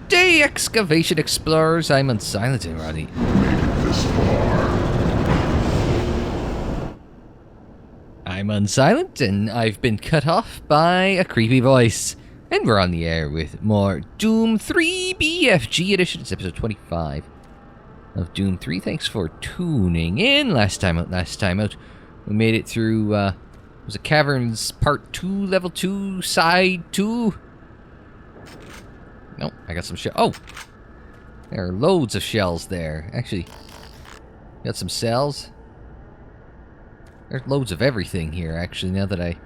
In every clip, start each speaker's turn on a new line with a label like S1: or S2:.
S1: Good day, Excavation Explorers. I'm Unsilent and Roddy. I'm Unsilent, and I've been cut off by a creepy voice. And we're on the air with more Doom 3 BFG Edition. It's episode 25 of Doom 3. Thanks for tuning in. Last time out, we made it through, was it Caverns Part 2, Level 2, Side 2? Nope, I got some shell. Oh! There are loads of shells there. Actually, got some cells. There's loads of everything here, actually, now that I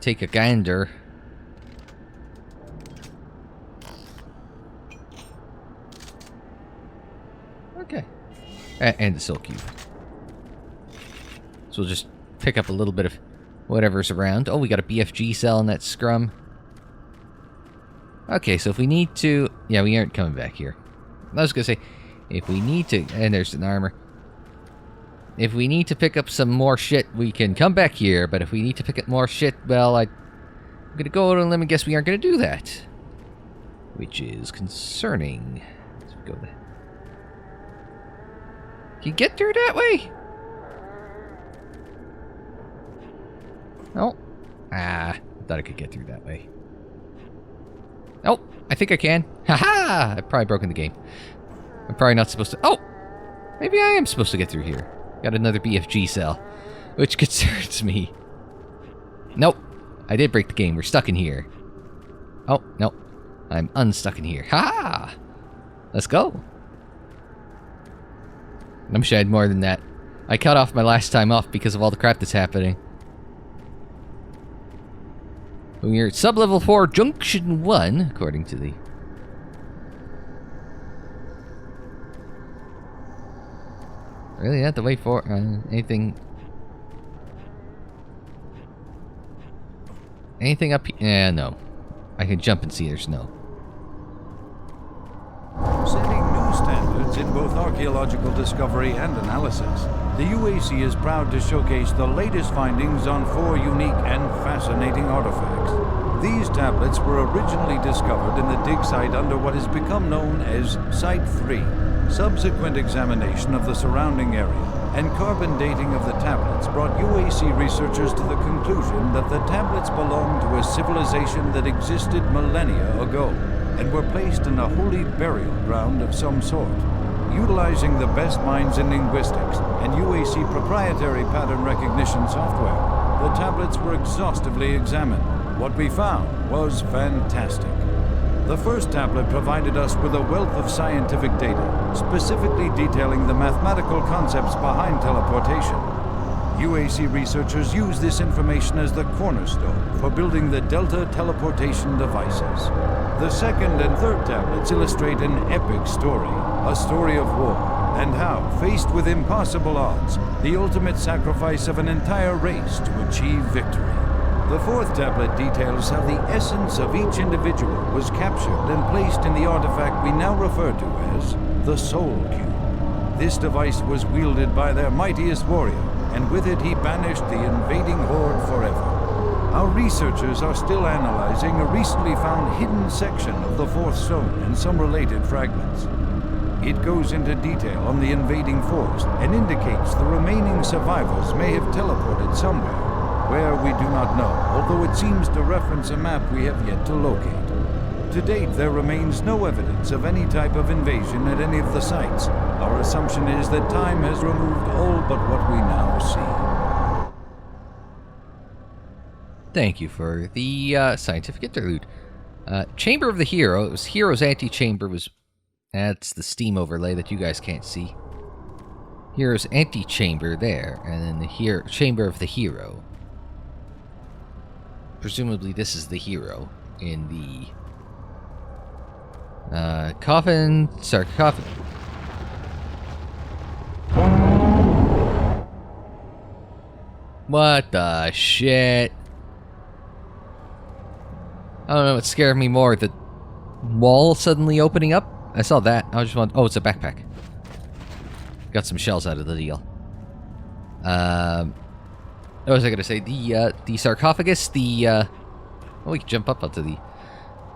S1: take a gander. Okay. And the soul cube. So we'll just pick up a little bit of whatever's around. Oh, we got a BFG cell in that scrum. Okay, so if we need to... Yeah, we aren't coming back here. I was going to say, if we need to... And there's an armor. If we need to pick up some more shit, we can come back here. But if we need to pick up more shit, well, I'm going to go out on a limb and guess we aren't going to do that. Which is concerning. Let's go there. Can you get through that way? No. I thought I could get through that way. Oh, I think I can. Haha! I've probably broken the game. I'm probably not supposed to... Oh! Maybe I am supposed to get through here. Got another BFG cell, which concerns me. Nope. I did break the game. We're stuck in here. Oh, no. I'm unstuck in here. Ha! Let's go. I'm sure I had more than that. I cut off my last time off because of all the crap that's happening. We're at sub-level 4, Junction 1, according to the... Really? Not the way for anything... Anything up here? Yeah, no. I can jump and see there's no.
S2: Setting new standards in both archaeological discovery and analysis, the UAC is proud to showcase the latest findings on 4 unique and fascinating artifacts. These tablets were originally discovered in the dig site under what has become known as Site 3. Subsequent examination of the surrounding area and carbon dating of the tablets brought UAC researchers to the conclusion that the tablets belonged to a civilization that existed millennia ago and were placed in a holy burial ground of some sort. Utilizing the best minds in linguistics and UAC proprietary pattern recognition software, the tablets were exhaustively examined. What we found was fantastic. The first tablet provided us with a wealth of scientific data, specifically detailing the mathematical concepts behind teleportation. UAC researchers use this information as the cornerstone for building the Delta teleportation devices. The second and third tablets illustrate an epic story, a story of war, and how, faced with impossible odds, the ultimate sacrifice of an entire race to achieve victory. The fourth tablet details how the essence of each individual was captured and placed in the artifact we now refer to as the Soul Cube. This device was wielded by their mightiest warrior, and with it he banished the invading horde forever. Our researchers are still analyzing a recently found hidden section of the fourth stone and some related fragments. It goes into detail on the invading force and indicates the remaining survivors may have teleported somewhere. Where we do not know, although it seems to reference a map we have yet to locate. To date, there remains no evidence of any type of invasion at any of the sites. Our assumption is that time has removed all but what we now see.
S1: Thank you for the scientific interlude. Chamber of the Hero. It was Hero's Antechamber was... That's the Steam overlay that you guys can't see. Hero's Antechamber there, and then the Chamber of the Hero. Presumably this is the hero in the coffin, sarcophagus. What the shit? I don't know what scared me more, the wall suddenly opening up. I saw that. I just want... Oh, it's a backpack. Got some shells out of the deal. What was I gonna say? The sarcophagus, oh, we can jump up onto the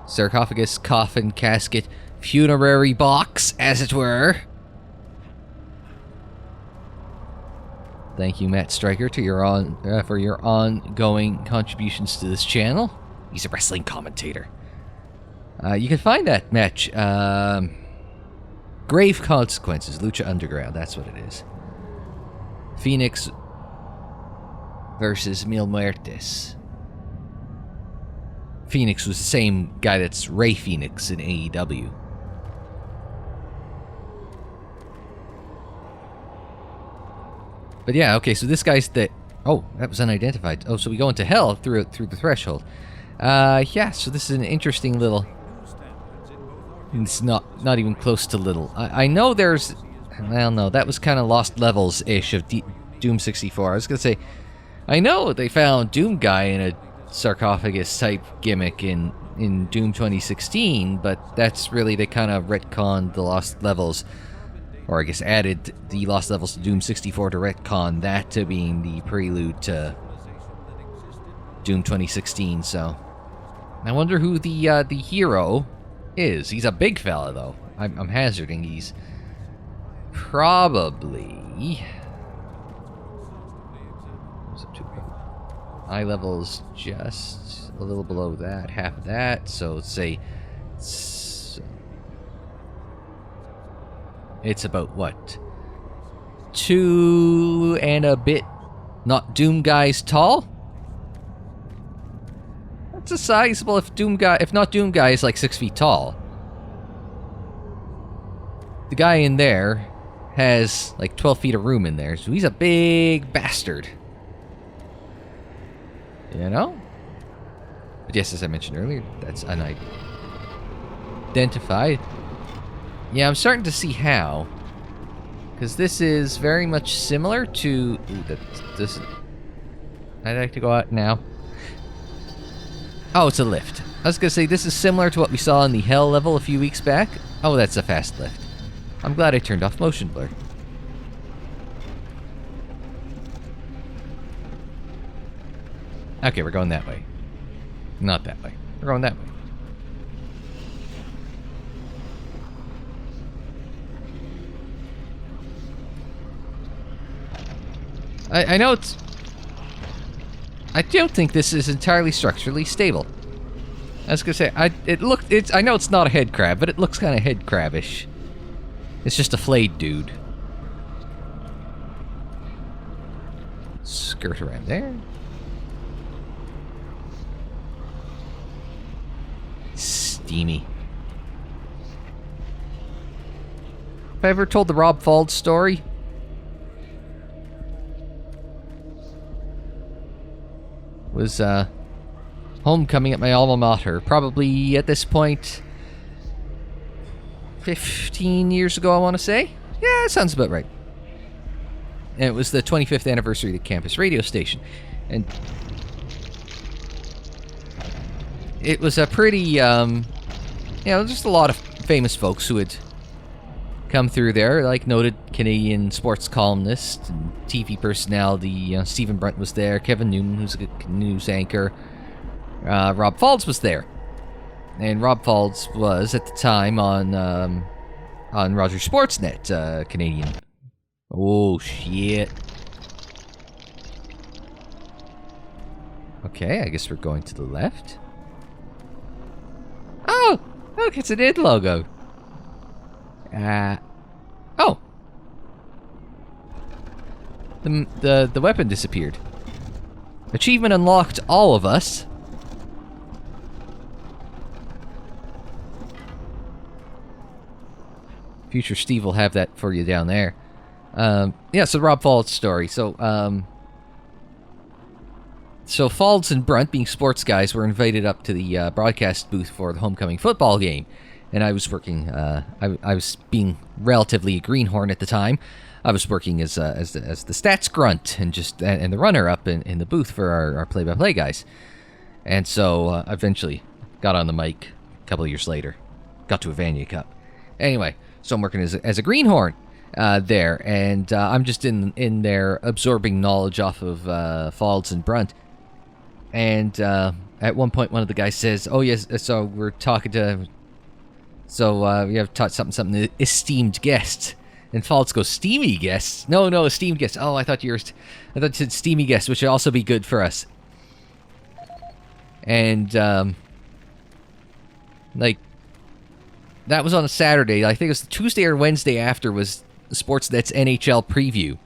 S1: sarcophagus, coffin, casket, funerary box, as it were. Thank you, Matt Stryker, for your ongoing contributions to this channel. He's a wrestling commentator. You can find that match, Grave Consequences, Lucha Underground, that's what it is. Phoenix versus Mil Muertes. Phoenix was the same guy that's Ray Phoenix in AEW. But yeah, okay, so this guy's the... Oh, that was unidentified. Oh, so we go into hell through the threshold. Yeah, so this is an interesting little... It's not even close to little. I know there's... Well, no, that was kind of Lost Levels-ish of Doom 64. I was going to say, I know they found Doomguy in a sarcophagus-type gimmick in Doom 2016, but that's really, they kind of retconned the Lost Levels, or I guess added the Lost Levels to Doom 64 to retcon that to being the prelude to Doom 2016, so... I wonder who the hero is. He's a big fella, though. I'm hazarding he's probably... Eye level's just a little below that, half of that, so let's say it's about, what, 2 and a bit Not Doomguys tall? That's a sizable if Not Doomguy is like 6 feet tall. The guy in there has like 12 feet of room in there, so he's a big bastard. You know? But yes, as I mentioned earlier, that's unidentified. Yeah, I'm starting to see how. Because this is very much similar to... Ooh, this... I'd like to go out now. Oh, it's a lift. I was going to say, this is similar to what we saw in the Hell level a few weeks back. Oh, that's a fast lift. I'm glad I turned off motion blur. Okay, we're going that way. Not that way. We're going that way. I know it's... I don't think this is entirely structurally stable. I was gonna say, I know it's not a head crab, but it looks kind of head crabbish. It's just a flayed dude. Skirt around there. Steamy. Have I ever told the Rob Faulds story? Was homecoming at my alma mater, probably at this point 15 years ago, I want to say. Yeah, that sounds about right. And it was the 25th anniversary of the campus radio station, and it was a pretty, you know, just a lot of famous folks who had come through there, like noted Canadian sports columnist and TV personality. Stephen Brunt was there, Kevin Newman, who's a good news anchor. Rob Faulds was there. And Rob Faulds was, at the time, on Rogers Sportsnet, Canadian. Oh, shit. Okay, I guess we're going to the left. Oh! Look, it's an id logo. Oh! The weapon disappeared. Achievement unlocked, all of us. Future Steve will have that for you down there. Yeah, so Rob Faulds' story. So Faulds and Brunt, being sports guys, were invited up to the broadcast booth for the homecoming football game. And I was working, I was being relatively a greenhorn at the time. I was working as the stats grunt and the runner up in the booth for our play-by-play guys. And so eventually got on the mic a couple of years later. Got to a Vania Cup. Anyway, so I'm working as a greenhorn there. And I'm just in there absorbing knowledge off of Faulds and Brunt. And at one point, one of the guys says, "Oh yes, so we're talking to, so we have taught something esteemed guests." And Faulds goes, "Steamy guests? No, esteemed guests. Oh, I thought you said steamy guests, which would also be good for us." And like, that was on a Saturday. I think it was Tuesday or Wednesday after was Sportsnet's NHL preview,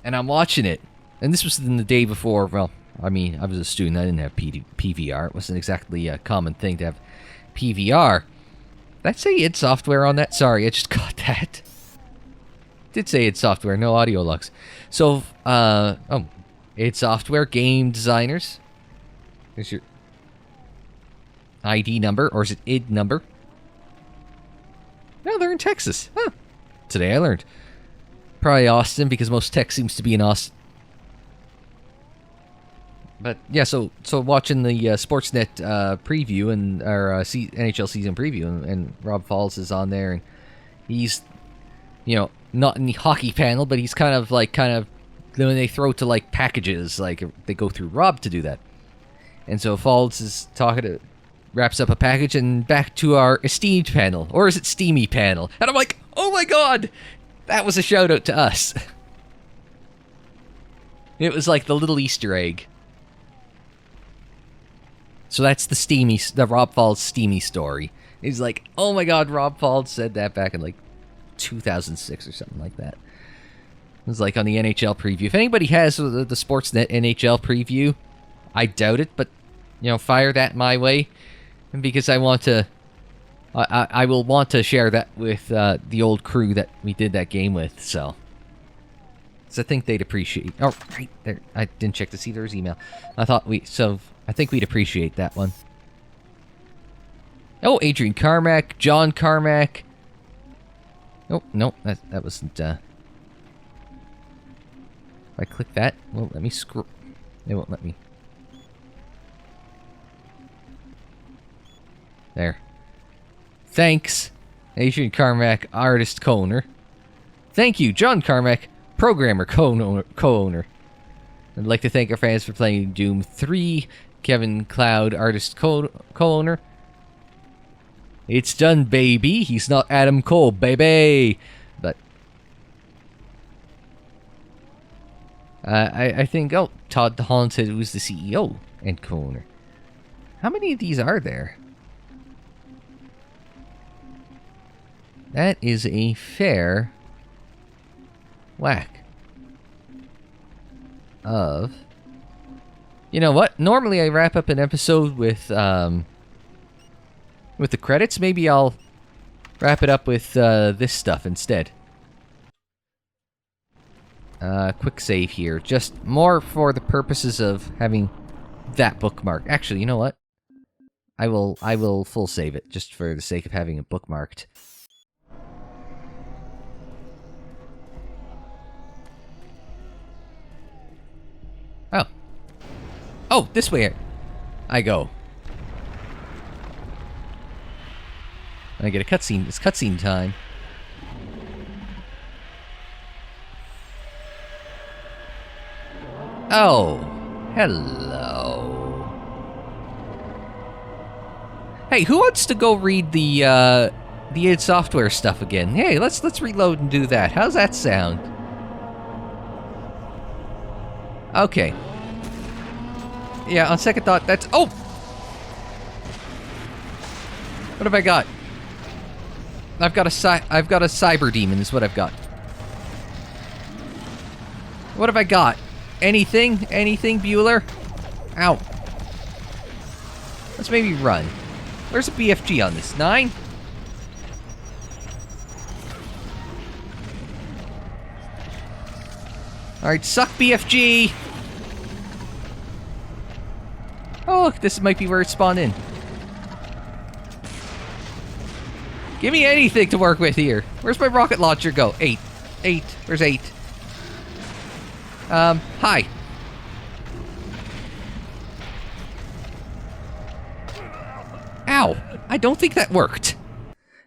S1: and I'm watching it. And this was in the day before. Well, I mean, I was a student. I didn't have PVR. It wasn't exactly a common thing to have PVR. Did I say id Software on that? Sorry, I just got that. Did say id Software, no audio lux. So, id Software, game designers. Here's your ID number, or is it id number? No, they're in Texas. Huh. Today I learned. Probably Austin, because most tech seems to be in Austin. But yeah, so watching the Sportsnet preview and our NHL season preview, and Rob Faulds is on there, and he's, you know, not in the hockey panel, but he's kind of when they throw to like packages, like they go through Rob to do that. And so Faulds is wraps up a package and back to our esteemed panel, or is it steamy panel? And I'm like, oh my god, that was a shout out to us. It was like the little Easter egg. So that's the Rob Faulds steamy story. He's like, oh my god, Rob Faulds said that back in like 2006 or something like that. It was like on the NHL preview. If anybody has the Sportsnet NHL preview, I doubt it, but, you know, fire that my way, because I want to, I will want to share that with the old crew that we did that game with, so I think they'd appreciate. Oh, right there. I didn't check to see there was email. I think we'd appreciate that one. Oh, Adrian Carmack, John Carmack. Oh, no, that wasn't, if I click that, it won't let me scroll. It won't let me. There. Thanks, Adrian Carmack, artist co-owner. Thank you, John Carmack, programmer co-owner. I'd like to thank our fans for playing Doom 3. Kevin Cloud, artist co-owner. It's done, baby. He's not Adam Cole, baby. But I think, Todd DeHolland said it was the CEO and co-owner. How many of these are there? That is a fair whack of... You know what? Normally I wrap up an episode with the credits. Maybe I'll wrap it up with this stuff instead. Quick save here. Just more for the purposes of having that bookmark. Actually, you know what? I will full save it just for the sake of having it bookmarked. Oh. Oh, this way I go. I get a cutscene. It's cutscene time. Oh, hello. Hey, who wants to go read the id Software stuff again? Hey, let's reload and do that. How's that sound? Okay. Yeah, on second thought, that's... Oh! What have I got? I've got a Cyberdemon is what I've got. What have I got? Anything? Anything, Bueller? Ow. Let's maybe run. Where's a BFG on this? 9? Alright, suck BFG! Oh, look, this might be where it spawned in. Give me anything to work with here. Where's my rocket launcher go? 8. 8. Where's 8? Hi. Ow. I don't think that worked.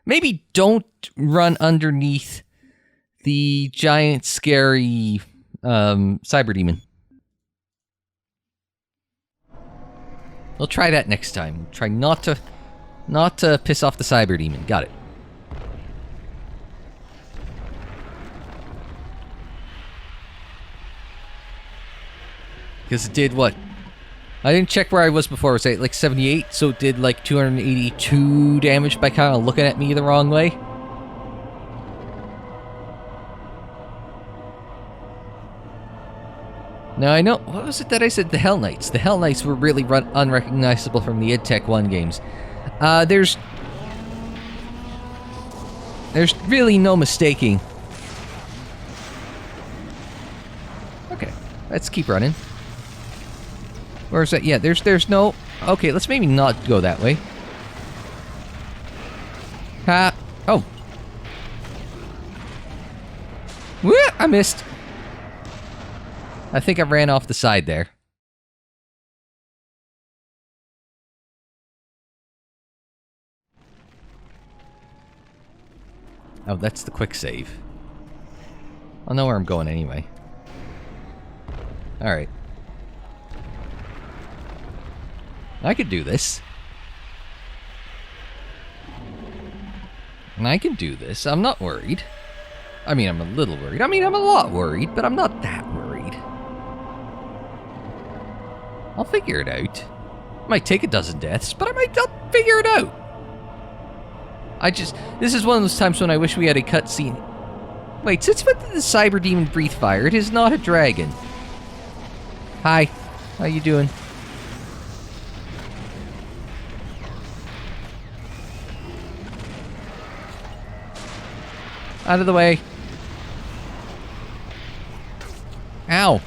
S1: Maybe don't run underneath the giant, scary, Cyberdemon. We'll try that next time. Try not to piss off the Cyberdemon. Got it. Because it did what? I didn't check where I was before. Was it like 78? So it did like 282 damage by kind of looking at me the wrong way. Now I know, what was it that I said? The Hell Knights. The Hell Knights were really unrecognizable from the IdTech 1 games. There's really no mistaking. Okay, let's keep running. Where's that? Yeah, there's no... Okay, let's maybe not go that way. Oh. Woo! I missed. I think I ran off the side there. Oh, that's the quick save. I'll know where I'm going anyway. Alright. I could do this. And I can do this. I'm not worried. I mean, I'm a little worried. I mean, I'm a lot worried, but I'm not that worried. I'll figure it out. Might take a dozen deaths, but I'll figure it out. This is one of those times when I wish we had a cutscene. Wait, since when did the Cyberdemon breathe fire? It is not a dragon. Hi. How you doing? Out of the way. Ow.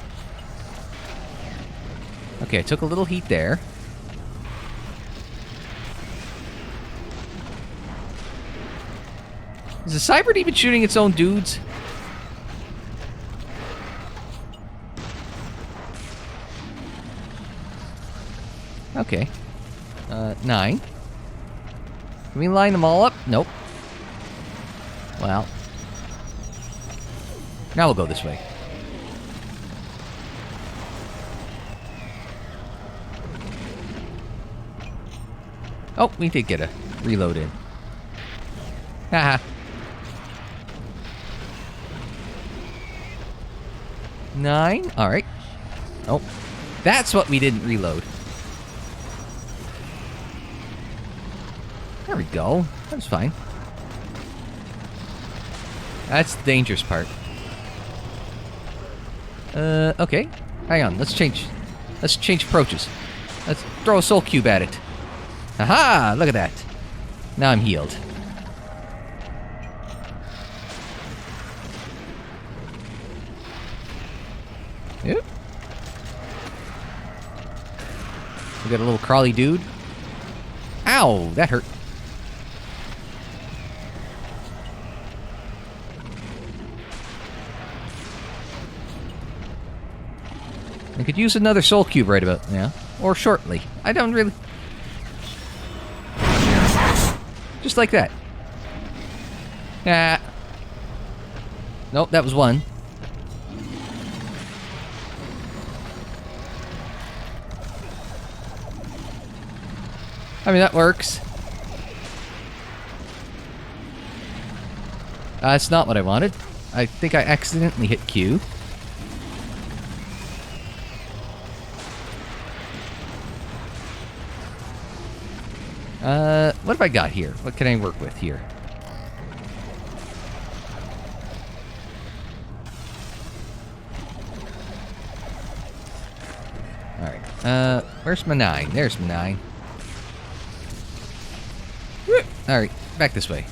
S1: Okay, I took a little heat there. Is the Cyberdemon shooting its own dudes? Okay. 9. Can we line them all up? Nope. Well. Now we'll go this way. Oh, we did get a reload in. Haha. 9. Alright. Oh. That's what we didn't reload. There we go. That's fine. That's the dangerous part. Okay. Hang on. Let's change approaches. Let's throw a soul cube at it. Aha! Look at that. Now I'm healed. Yep. We got a little crawly dude. Ow! That hurt. I could use another soul cube right about now. Or shortly. I don't really... Just like that. Ah. Nope, that was one. I mean, that works. That's not what I wanted. I think I accidentally hit Q. What have I got here? What can I work with here? Alright, where's my 9? There's my 9. Alright, back this way.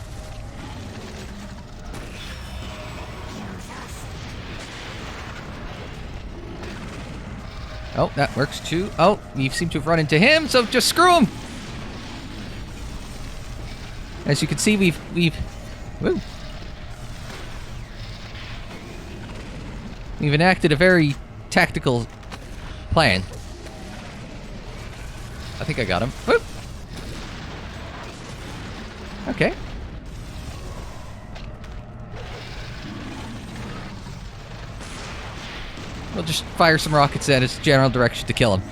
S1: Oh, that works too. Oh, you seem to have run into him, so just screw him! As you can see, we've enacted a very tactical plan. I think I got him. Woo! Okay. We'll just fire some rockets at his general direction to kill him.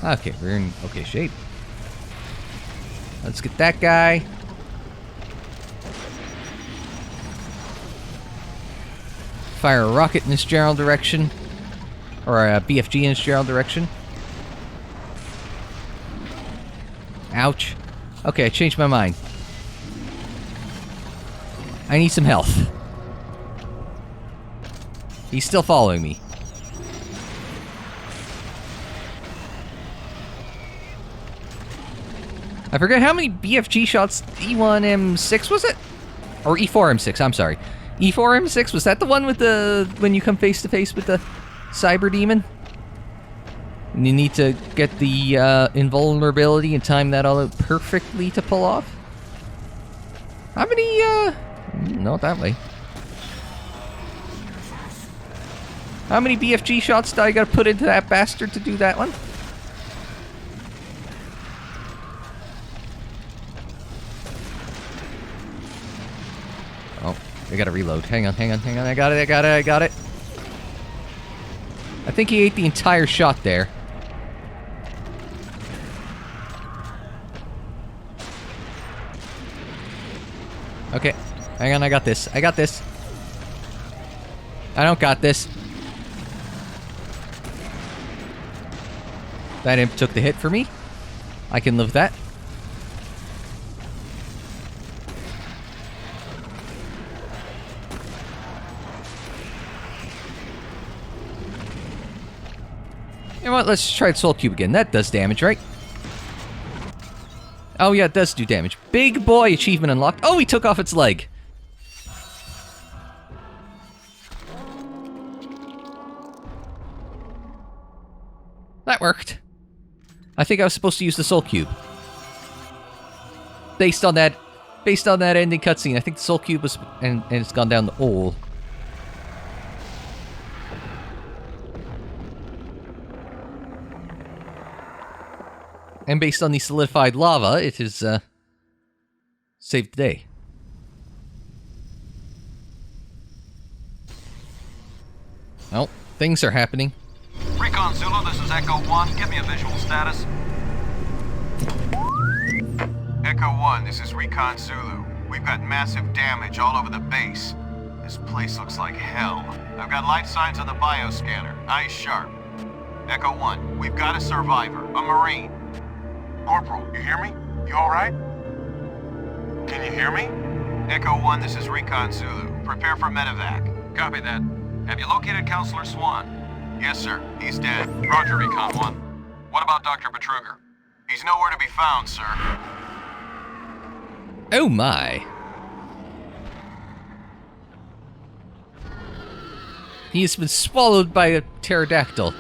S1: Okay, we're in okay shape. Let's get that guy. Fire a rocket in this general direction. Or a BFG in this general direction. Ouch. Okay, I changed my mind. I need some health. He's still following me. I forget how many BFG shots E1M6 was it? Or E4M6, I'm sorry. E4M6, was that the one with the... when you come face to face with the Cyberdemon? And you need to get the invulnerability and time that all out perfectly to pull off? How many, not that way. How many BFG shots do I gotta put into that bastard to do that one? Oh, I gotta reload. Hang on. I got it. I think he ate the entire shot there. Okay, hang on, I got this. I don't got this. That imp took the hit for me. I can live with that. You know what, let's try Soul Cube again. That does damage, right? Oh yeah, it does do damage. Big boy achievement unlocked. Oh, he took off its leg. That worked. I think I was supposed to use the Soul Cube. Based on that ending cutscene, I think the Soul Cube was... and it's gone down the hole. And based on the solidified lava, it has saved the day. Oh, things are happening.
S3: Recon Zulu, this is Echo 1. Give me a visual status. Echo 1, this is Recon Zulu. We've got massive damage all over the base. This place looks like hell. I've got life signs on the bioscanner. Eyes sharp. Echo 1, we've got a survivor, a Marine. Corporal, you hear me? You alright? Can you hear me? Echo 1, this is Recon Zulu. Prepare for medevac. Copy that. Have you located Counselor Swan? Yes, sir. He's dead. Roger, Recon 1. What about Dr. Betruger? He's nowhere to be found, sir.
S1: Oh my. He has been swallowed by a pterodactyl.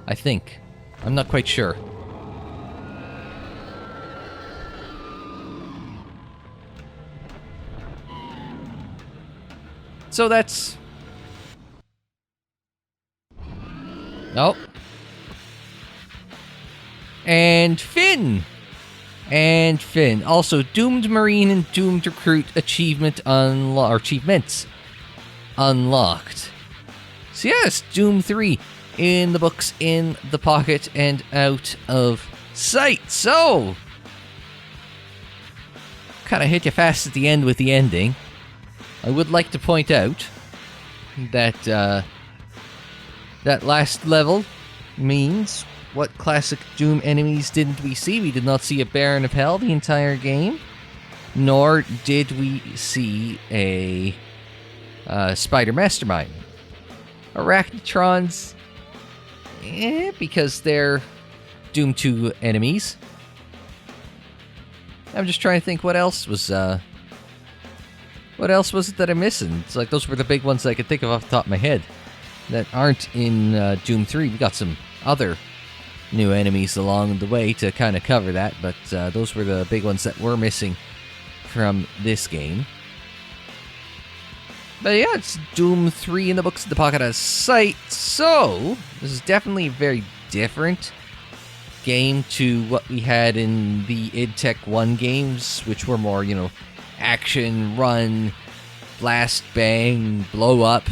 S1: I think. I'm not quite sure. So that's... oh. And Finn! Also, Doomed Marine and Doomed Recruit achievements unlocked. So yes, Doom 3 in the books, in the pocket, and out of sight. So, kind of hit you fast at the end with the ending. I would like to point out that that last level means what classic Doom enemies didn't we see? We did not see a Baron of Hell the entire game, nor did we see a Spider Mastermind. Arachnotrons, because they're Doom 2 enemies. I'm just trying to think what else was it that I'm missing? It's like those were the big ones I could think of off the top of my head that aren't in Doom 3. We got some other new enemies along the way to kind of cover that, but those were the big ones that were missing from this game. But yeah, it's Doom 3 in the books, in the pocket, out of sight. So, this is definitely a very different game to what we had in the id Tech 1 games, which were more, action, run, blast, bang, blow up.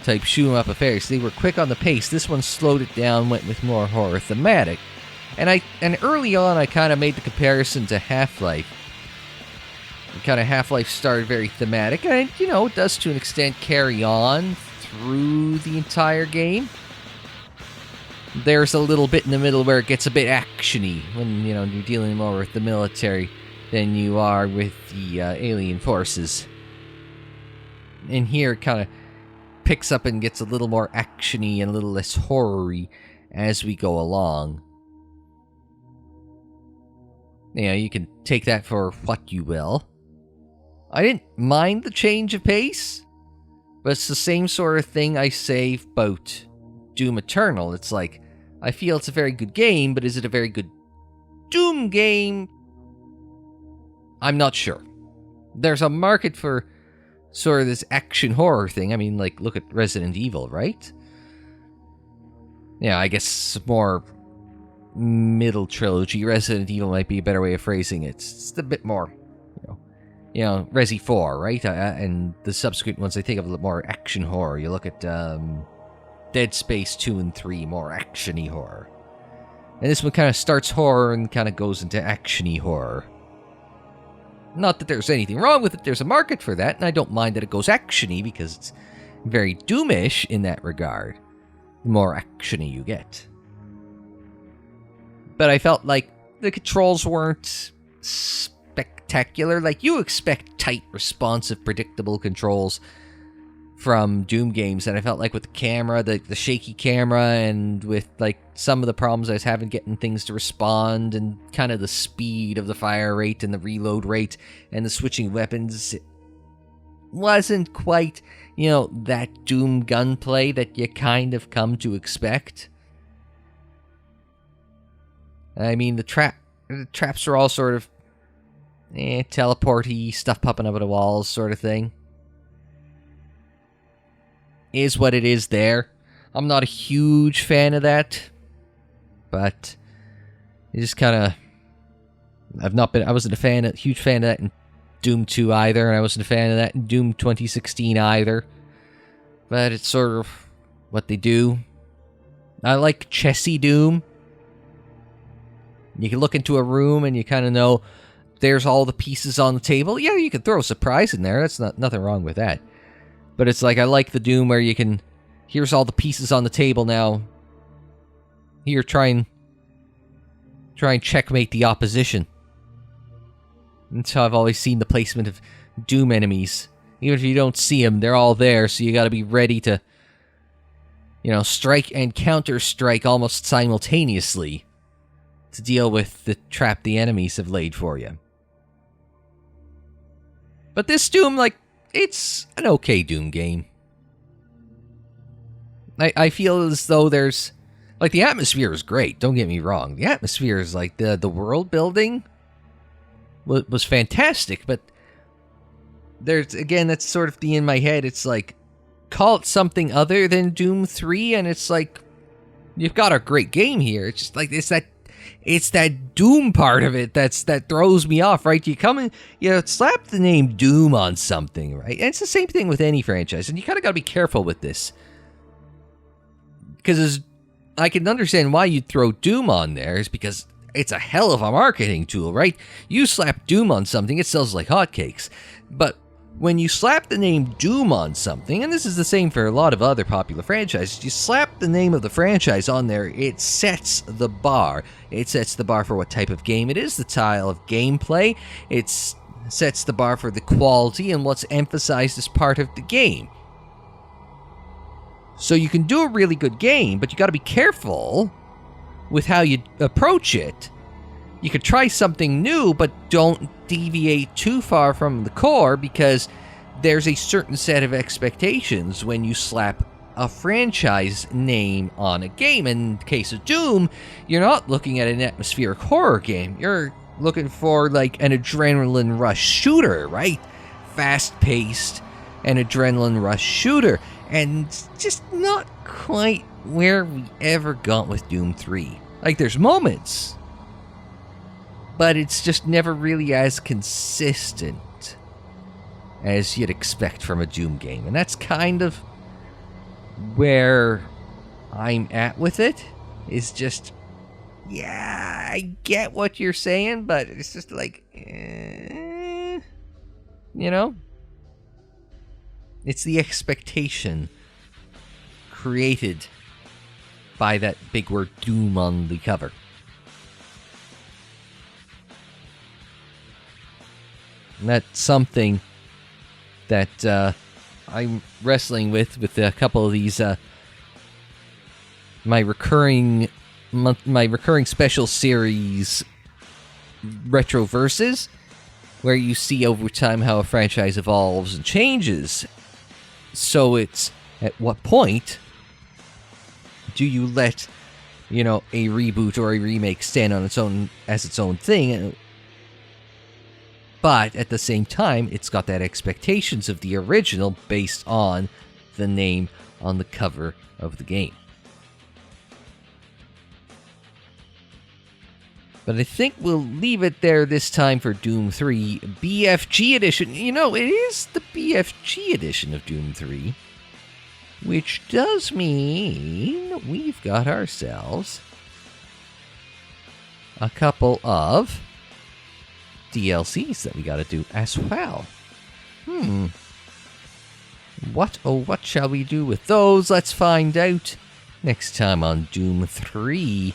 S1: type shoot-'em-up affairs. They were quick on the pace. This one slowed it down, went with more horror thematic. And early on, I kind of made the comparison to Half-Life. Kind of Half-Life started very thematic, and, it does to an extent carry on through the entire game. There's a little bit in the middle where it gets a bit actiony when, you're dealing more with the military than you are with the alien forces. And here it kind of picks up and gets a little more actiony and a little less horror-y as we go along. You can take that for what you will. I didn't mind the change of pace, but it's the same sort of thing I say about Doom Eternal. It's like, I feel it's a very good game, but is it a very good Doom game? I'm not sure. There's a market for sort of this action horror thing. I mean, look at Resident Evil, right? Yeah, I guess more middle trilogy. Resident Evil might be a better way of phrasing it. It's a bit more, Resi 4, right? And the subsequent ones I think of a little more action horror. You look at Dead Space 2 and 3, more action-y horror. And this one kind of starts horror and kind of goes into action-y horror. Not that there's anything wrong with it, there's a market for that, and I don't mind that it goes action-y because it's very Doomish in that regard. The more action-y you get. But I felt like the controls weren't spectacular. You expect tight, responsive, predictable controls from Doom games, and I felt like with the camera, the shaky camera, and with some of the problems I was having getting things to respond, and kind of the speed of the fire rate and the reload rate and the switching weapons, it wasn't quite, that Doom gunplay that you kind of come to expect. I mean, the traps are all sort of teleport-y, stuff popping up at the walls sort of thing. Is what it is there. I'm not a huge fan of that, but it just kind of... I wasn't a huge fan of that in Doom 2 either, and I wasn't a fan of that in Doom 2016 either. But it's sort of what they do. I like chessy Doom. You can look into a room and you kind of know there's all the pieces on the table. Yeah, you can throw a surprise in there. That's nothing wrong with that. But it's I like the Doom where you can... Here's all the pieces on the table now. Here, try and checkmate the opposition. That's how I've always seen the placement of Doom enemies. Even if you don't see them, they're all there, so you gotta be ready to, strike and counter-strike almost simultaneously to deal with the trap the enemies have laid for you. But this Doom, it's an okay Doom game. I feel as though there's... the atmosphere is great, don't get me wrong. The atmosphere is, the world building was fantastic, but there's, again, that's sort of in my head, it's call it something other than Doom 3, and it's you've got a great game here. It's just it's that Doom part of it that throws me off, right? You come in, slap the name Doom on something, right? And it's the same thing with any franchise, and you kind of got to be careful with this. Because I can understand why you'd throw Doom on there, is because it's a hell of a marketing tool, right? You slap Doom on something, it sells like hotcakes. But when you slap the name Doom on something, and this is the same for a lot of other popular franchises, you slap the name of the franchise on there, it sets the bar. It sets the bar for what type of game it is, the style of gameplay. It sets the bar for the quality and what's emphasized as part of the game. So you can do a really good game, but you got to be careful with how you approach it. You could try something new, but don't deviate too far from the core, because there's a certain set of expectations when you slap a franchise name on a game. In the case of Doom, you're not looking at an atmospheric horror game. You're looking for an adrenaline rush shooter, right? Fast-paced, an adrenaline rush shooter. And just not quite where we ever got with Doom 3. There's moments, but it's just never really as consistent as you'd expect from a Doom game. And that's kind of where I'm at with it is just, yeah, I get what you're saying, but it's just like, you know? It's the expectation created by that big word Doom on the cover. And that's something that I'm wrestling with a couple of these my recurring special series retroverses, where you see over time how a franchise evolves and changes. So it's at what point do you let, a reboot or a remake stand on its own as its own thing? But at the same time, it's got that expectations of the original based on the name on the cover of the game. But I think we'll leave it there this time for Doom 3 BFG Edition. It is the BFG Edition of Doom 3, which does mean we've got ourselves a couple of DLCs that we gotta do as well. What shall we do with those? Let's find out next time on Doom 3.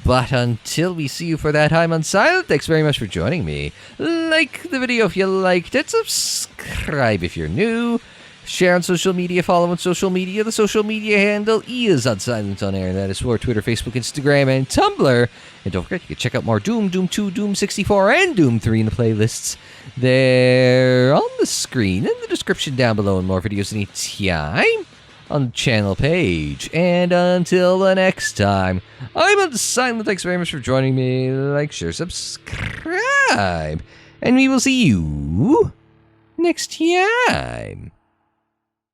S1: But until we see you for that, I'm Unsilent. Thanks very much for joining me. Like the video if you liked it. Subscribe if you're new. Share on social media. Follow on social media. The social media handle is Unsilent on air. That is for Twitter, Facebook, Instagram, and Tumblr. And don't forget, you can check out more Doom, Doom 2, Doom 64, and Doom 3 in the playlists. They're on the screen in the description down below, and more videos anytime on the channel page. And until the next time, I'm Unsilent. Thanks very much for joining me. Like, share, subscribe, and we will see you next time.